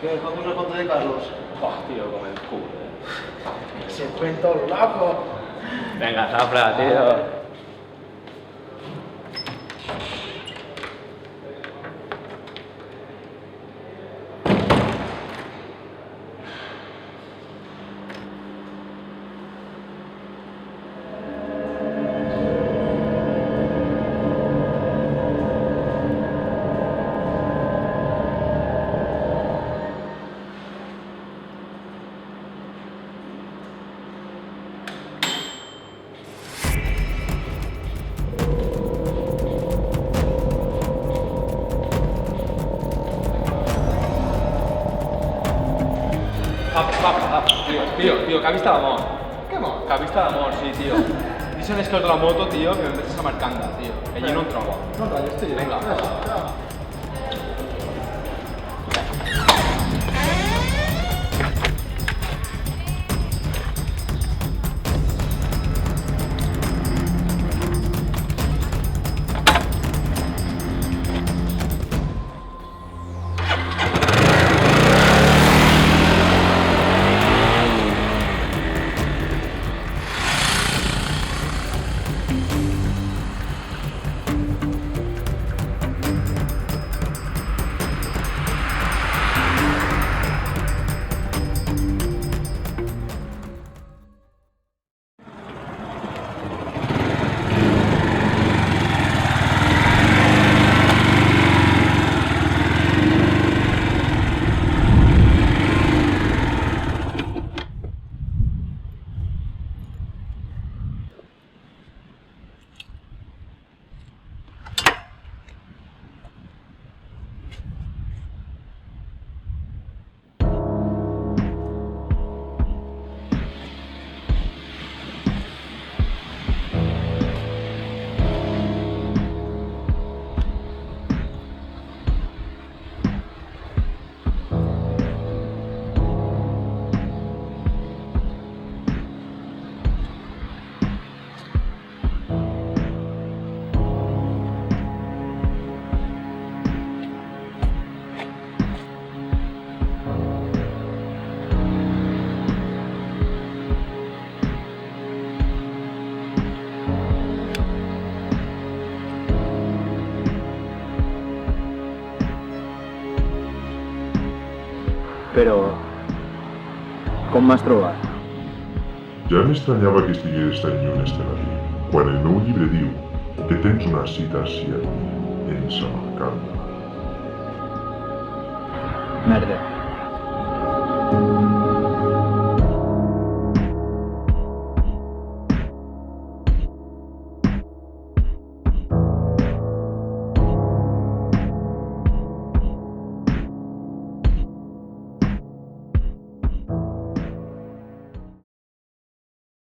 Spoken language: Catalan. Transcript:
Què? Com us reconto de casos? Oh, tío, com el cul, Se cuento loco. Venga, Zafra, tío. Zafra, tío, que ha vist la mort. Què mort? Que ha vist la mort, sí, tío. Dicen es que el de la moto, tío, que empieces a marcanda, tío. Que allí no el trobo. No ratlles, tio. Vinga. Però, com m'has trobat? Ja m'estranyava que estigués tan lluny Estelari, quan el meu llibre diu que tens una cita ciega en Samarcanda. Merda.